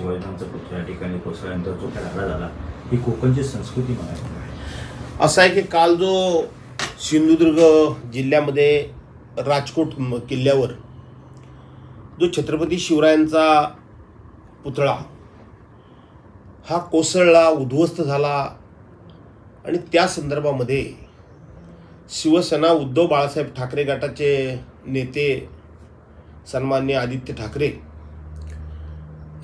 शिवाजीरावांचा पुतळा या ठिकाणी कोसळल्यानंतर जो काही हल्ला झाला ही कोकणची संस्कृती म्हणायची। असं आहे की काल जो सिंधुदुर्ग जिल्ह्यामध्ये राजकोट किल्ल्यावर जो छत्रपती शिवरायांचा पुतळा हा कोसळला, उद्ध्वस्त झाला आणि त्या संदर्भामध्ये शिवसेना उद्धव बाळासाहेब ठाकरे गटाचे नेते सन्माननीय आदित्य ठाकरे,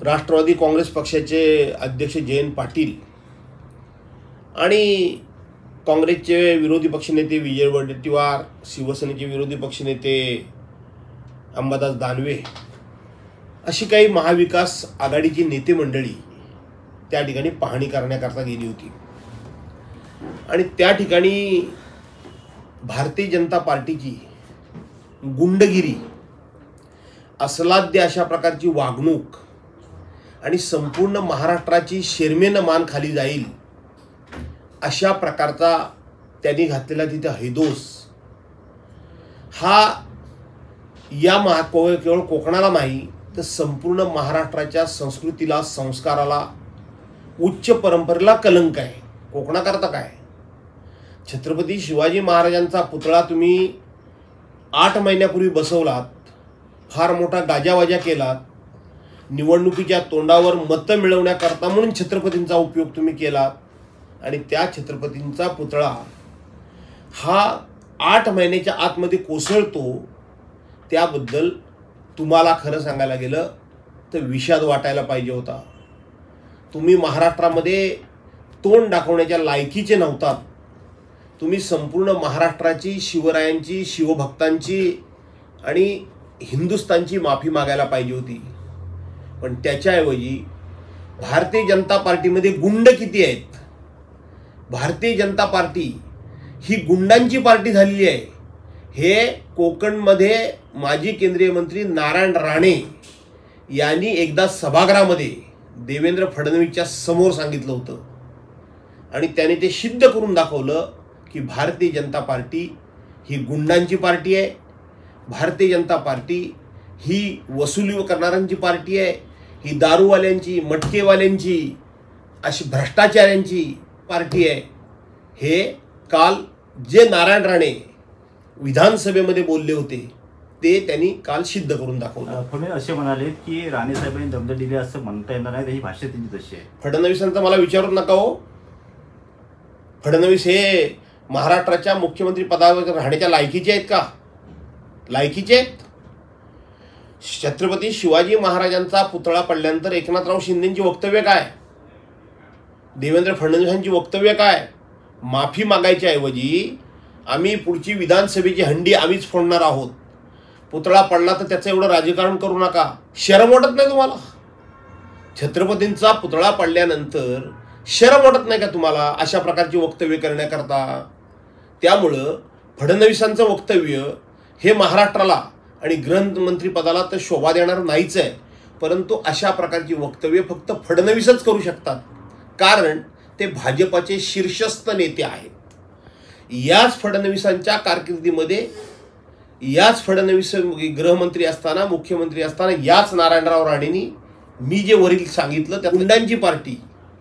राष्ट्रवादी काँग्रेस पक्षाचे अध्यक्ष जयंत पाटील आणि काँग्रेसचे विरोधी पक्षनेते विजय वडेट्टीवार, शिवसेनेचे विरोधी पक्षनेते अंबादास दानवे अशी काही महाविकास आघाडीची नेते मंडळी त्या ठिकाणी पाहणी करण्याकरता गेली होती आणि त्या ठिकाणी भारतीय जनता पार्टीची गुंडगिरी, अस्लाद्य अशा प्रकारची वागणूक आणि संपूर्ण महाराष्ट्राची शर्मेनं मान खाली जाईल अशा प्रकारचा त्यांनी घातलेला तिथे हैदोस हा या केवळ कोकणाला नाही तर संपूर्ण महाराष्ट्राच्या संस्कृतीला, संस्काराला, उच्च परंपरेला कलंक आहे। कोकणाकरता काय, छत्रपती शिवाजी महाराजांचा पुतळा तुम्ही 8 महिन्यापूर्वी बसवलात, फार मोठा गाजावाजा केलात, निवडणुकीच्या तोंडावर मतं मिळवण्याकरता म्हणून छत्रपतींचा उपयोग तुम्ही केलात आणि त्या छत्रपतींचा पुतळा हा 8 महिन्याच्या आतमध्ये कोसळतो, त्याबद्दल तुम्हाला खरं सांगायला गेलं तर विषाद वाटायला पाहिजे होता। तुम्ही महाराष्ट्रामध्ये तोंड दाखवण्याच्या लायकीचे नव्हतात। तुम्ही संपूर्ण महाराष्ट्राची, शिवरायांची, शिवभक्तांची आणि हिंदुस्थानची माफी मागायला पाहिजे होती, पण त्याच्याऐवजी भारतीय जनता पार्टीमध्ये गुंड किती आहेत, भारतीय जनता पार्टी ही गुंडांची पार्टी झालेली आहे हे कोकणमध्ये माजी केंद्रीय मंत्री नारायण राणे यांनी एकदा सभागृहामध्ये देवेंद्र फडणवीसच्या समोर सांगितलं होतं आणि त्याने ते सिद्ध करून दाखवलं की भारतीय जनता पार्टी ही गुंडांची पार्टी आहे, भारतीय जनता पार्टी ही वसुली करणाऱ्यांची पार्टी आहे, ही दारूवाल्यांची, मटकेवाल्यांची, अशी भ्रष्टाचाऱ्यांची पार्टी आहे। हे काल जे नारायण राणे विधानसभेमध्ये बोलले होते ते त्यांनी काल सिद्ध करून दाखवलं। फडणवीस असे म्हणाले की राणे साहेबांनी दमद दिले असं म्हणता येणार नाही, त्याची भाषा त्यांची तशी आहे। फडणवीसांचं मला विचारू नका हो, फडणवीस हे महाराष्ट्राच्या मुख्यमंत्री पदावर राहण्याच्या लायकीचे आहेत का? लायकीचे आहेत? छत्रपती शिवाजी महाराजांचा पुतळा पडल्यानंतर एकनाथराव शिंदेंची वक्तव्य काय, देवेंद्र फडणवीसांची वक्तव्य काय? माफी मागायच्या ऐवजी आम्ही पुढची विधानसभेची हंडी आम्हीच फोडणार आहोत, पुतळा पडला तर त्याचं एवढं राजकारण करू नका। शरम वाटत नाही तुम्हाला? छत्रपतींचा पुतळा पडल्यानंतर शरम वाटत नाही का तुम्हाला अशा प्रकारची वक्तव्य करण्याकरता? त्यामुळं फडणवीसांचं वक्तव्य हे महाराष्ट्राला आणि गृहमंत्री पदाला तर शोभा देणार नाहीच आहे, परंतु अशा प्रकारची वक्तव्य फक्त फडणवीसच करू शकतात, कारण ते भाजपाचे शीर्षस्थ नेते आहेत। याच फडणवीसांच्या कारकिर्दीमध्ये, याच फडणवीस गृहमंत्री असताना, मुख्यमंत्री असताना याच नारायणराव राणेंनी मी जे वरील सांगितलं त्या गुंडांची पार्टी,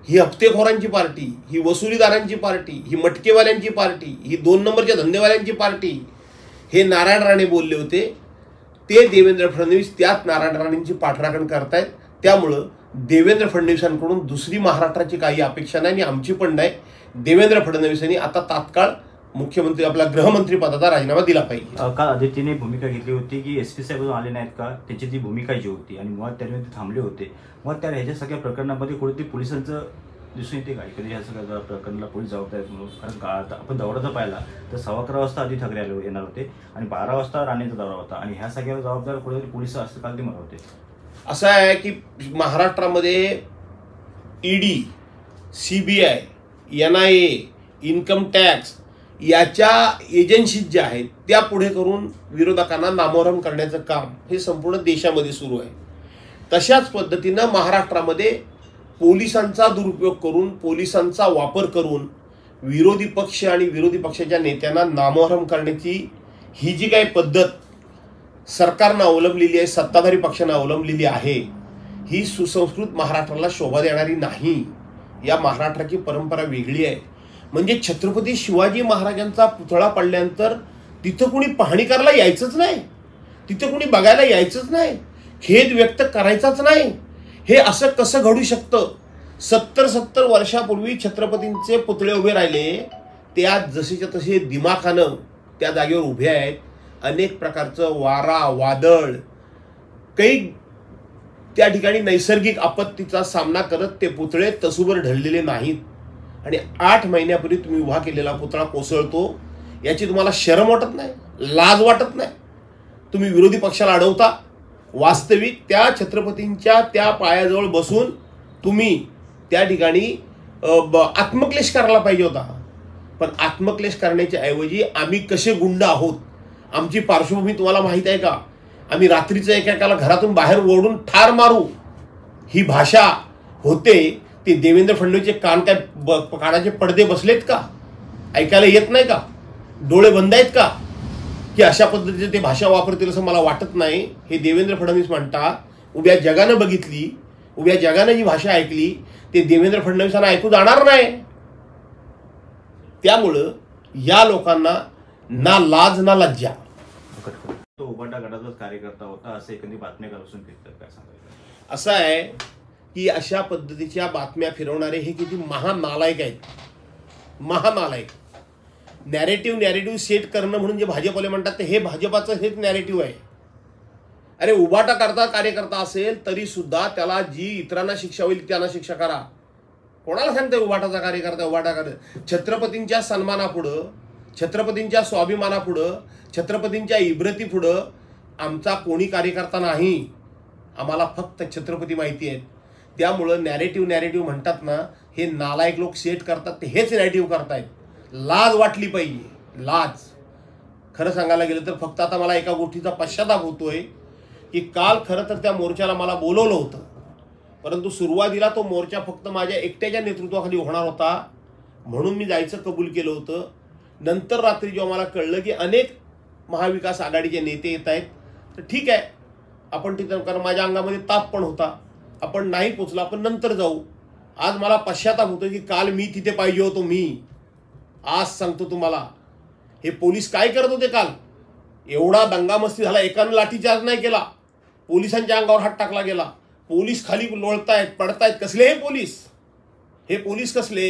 ही हप्तेखोरांची पार्टी, ही वसुलीदारांची पार्टी, ही मटकेवाल्यांची पार्टी, ही 2 नंबरच्या धंदेवाल्यांची पार्टी, हे नारायण राणे बोलले होते। ते देवेंद्र फडणवीस त्याच नारायण राणेंची पाठराखण करतायत। त्यामुळं देवेंद्र फडणवीसांकडून दुसरी महाराष्ट्राची काही अपेक्षा नाही आणि आमची पण नाही। देवेंद्र फडणवीसांनी आता तात्काळ मुख्यमंत्री आपला गृहमंत्री पदाचा राजीनामा दिला पाहिजे। काल आदित्यने भूमिका घेतली होती की SP साहेब आले नाहीत का, त्यांची ती भूमिका जी होती आणि मुळात त्यांनी ते थांबले होते। मग त्या ह्याच्या सगळ्या प्रकरणामध्ये कुठेतरी पोलिसांचं दिसून येते काय, कधी ह्या सगळ्या प्रकरणाला पोलीस जबाबदार आहेत म्हणून? कारण आपण दौरा जर पाहिला तर 11:15 वाजता आदित्य ठाकरे येणार होते आणि 12 वाजता राणेंचा दौरा होता आणि ह्या सगळ्याला जबाबदार कुठेतरी पोलीस असं काल ते म्हणत होते। असं आहे की महाराष्ट्रामध्ये ED, CBI, NIA, income tax याच्या एजन्सीज ज्या आहेत त्या पुढे करून विरोधकांना नामोहरम करण्याचं काम हे संपूर्ण देशामध्ये सुरू आहे। तशाच पद्धतीनं महाराष्ट्रामध्ये पोलिसांचा दुरुपयोग करून, पोलिसांचा वापर करून विरोधी पक्ष आणि विरोधी पक्षाच्या नेत्यांना नामोहरम करण्याची ही जी काही पद्धत सरकारनं अवलंबलेली आहे, सत्ताधारी पक्षानं अवलंबलेली आहे, ही सुसंस्कृत महाराष्ट्राला शोभा देणारी नाही. या महाराष्ट्राची परंपरा वेगळी आहे. म्हणजे छत्रपती शिवाजी महाराजांचा पुतळा पडल्यानंतर तिथं कुणी पाहणी करायला यायचंच नाही, तिथं कुणी बघायला यायचंच नाही, खेद व्यक्त करायचाच नाही. हे असं कसं घडू शकतं? 70 वर्षापूर्वी छत्रपतींचे पुतळे उभे राहिले, ते आज जसेच्या तसे दिमाखानं त्या जागेवर उभे आहेत. अनेक प्रकारचं वारा वादळ, काही त्या ठिकाणी नैसर्गिक आपत्तीचा सामना करत ते पुतळे तसूभर ढळलेले नाहीत. आणि 8 महिन्यापूर्वी तुम्ही उभा केलेला पुतळा कोसळतो, याची तुम्हाला शरम वाटत नाही, लाज वाटत नाही? तुम्ही विरोधी पक्षाला अडवता. वास्तविक त्या छत्रपतींच्या त्या पायाजवळ बसून तुम्ही त्या ठिकाणी आत्मक्लेश करायला पाहिजे होता. पण आत्मक्लेश करण्याच्या ऐवजी आम्ही कसे गुंड आहोत, आमची पार्श्वभूमी तुम्हाला माहीत आहे का? आम्ही रात्रीचं एकेकाला घरातून बाहेर ओढून ठार मारू, ही भाषा होते. ते देवेंद्र फडणवीसचे कान काय कानाचे पडदे बसलेत का? ऐकायला येत नाही का? डोळे बंद आहेत का की अशा पद्धतीने ते भाषा वापरतील असं मला वाटत नाही. हे देवेंद्र फडणवीस म्हणतात. उभ्या जगानं बघितली, उभ्या जगानं जी भाषा ऐकली ते देवेंद्र फडणवीसांना ऐकू जाणार नाही. त्यामुळं या लोकांना ना लाज ना लज्जा. तो उबाटा गटाचाच कार्यकर्ता होता असं एखादी बातम्या करून फिरतात, काय सांगायचं? असं आहे की अशा पद्धतीच्या बातम्या फिरवणारे हे किती महानालायक आहेत, महानालायक. नॅरेटिव्ह सेट करणं म्हणून जे भाजपवाले म्हणतात ते हे भाजपाचं हेच नॅरेटिव्ह आहे. अरे उबाटा करता कार्यकर्ता असेल तरी सुद्धा त्याला जी इतरांना शिक्षा होईल त्यांना शिक्षा करा. कोणाला सांगतंय उबाटाचा कार्यकर्ता उबाटा करत? छत्रपतींच्या सन्मानापुढं, छत्रपतींच्या स्वाभिमानापुढं, छत्रपतींच्या इब्रतीपुढं आमचा कोणी कार्यकर्ता नाही. आम्हाला फक्त छत्रपती माहिती आहेत. त्यामुळं नॅरेटिव्ह म्हणतात ना, हे नालायक लोक सेट करतात ते हेच नॅरेटिव्ह करतायत. लाज वाटली पाहिजे, लाज. खरं सांगायला गेलं तर फक्त आता मला एका गोष्टीचा पश्चाताप होतोय की काल खरं तर त्या मोर्चाला मला बोलवलं होतं, परंतु सुरुवातीला तो मोर्चा फक्त माझ्या एकट्याच्या नेतृत्वाखाली होणार होता म्हणून मी जायचं कबूल केलं होतं. नंतर रात्री जेव्हा मला कळलं की अनेक महाविकास आघाडीचे नेते येत आहेत, तर ठीक आहे आपण तिथं, कारण माझ्या अंगामध्ये ताप पण होता, आपण नाही पोचलो, आपण नंतर जाऊ. आज मला पश्चाताप होतो की काल मी तिथे पाहिजे होतो. मी आज सांगतो तुम्हाला, हे पोलीस काय करत होते काल? एवढा दंगामस्ती झाला, एकानं लाठीचार्ज नाही केला, पोलिसांच्या अंगावर हात टाकला गेला, पोलीस खाली लोळतायत पडतायत. कसले हे पोलीस? हे पोलीस कसले?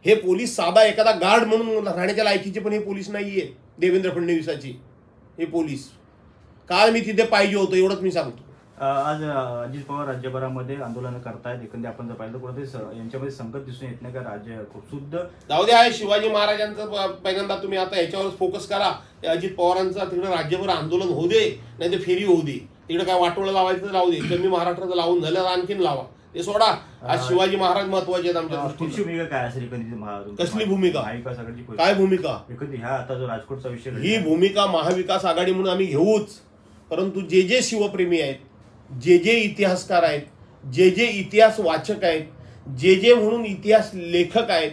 हे पोलीस साधा एखादा गार्ड म्हणून राहण्याच्या लायकीचे पण हे पोलीस नाहीये देवेंद्र फडणवीसाची. हे पोलीस काल मी तिथे पाहिजे होतो, एवढंच मी सांगतो. आज अजित पवार राज्यभरामध्ये आंदोलन करतायत. एकंदर आपण जर पाहिलं कुठे यांच्यामध्ये संकट दिसून येत नाही का? राज्य खूप शुद्ध जाऊ द्या, शिवाजी महाराजांचं पहिल्यांदा तुम्ही आता ह्याच्यावर फोकस करा. अजित पवारांचा तिकडे राज्यभर आंदोलन होऊ दे, नाही तर फेरी होऊ दे. तिकडे काय वाटोळं लावायचं तर लावू दे, कमी महाराष्ट्राचं लावून झालं आणखीन लावा, ते सोडा. आज शिवाजी महाराज महत्वाचे आहेत आमच्या दृष्टीने. भूमिका काय असेल कसली भूमिका? महाविकास आघाडी काय भूमिका? ह्या आता जो राजकोटचा विषय, ही भूमिका महाविकास आघाडी म्हणून आम्ही घेऊच. परंतु जे जे शिवप्रेमी आहेत, जे जे इतिहासकार आहेत, जे जे इतिहास वाचक आहेत, जे जे म्हणून इतिहास लेखक आहेत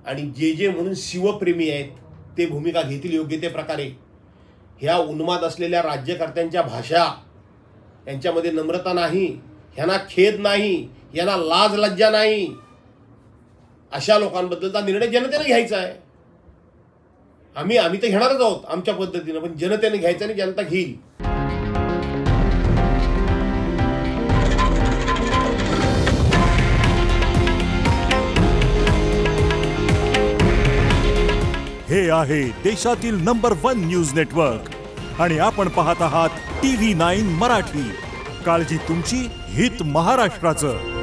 आणि जे जे म्हणून शिवप्रेमी आहेत, ते भूमिका घेतील योग्य ते प्रकारे. ह्या उन्माद असलेल्या राज्यकर्त्यांच्या भाषा, यांच्यामध्ये नम्रता नाही, ह्यांना खेद नाही, यांना लाज लज्जा नाही. अशा लोकांबद्दलचा निर्णय जनतेने घ्यायचा आहे. आम्ही तर घेणारच आहोत आमच्या पद्धतीनं, पण जनतेने घ्यायचं आणि जनता घेईल. हे आहे देशातील नंबर 1 न्यूज नेटवर्क आणि आपण पाहत आहात TV9 मराठी. काळजी तुमची, हित महाराष्ट्राचं.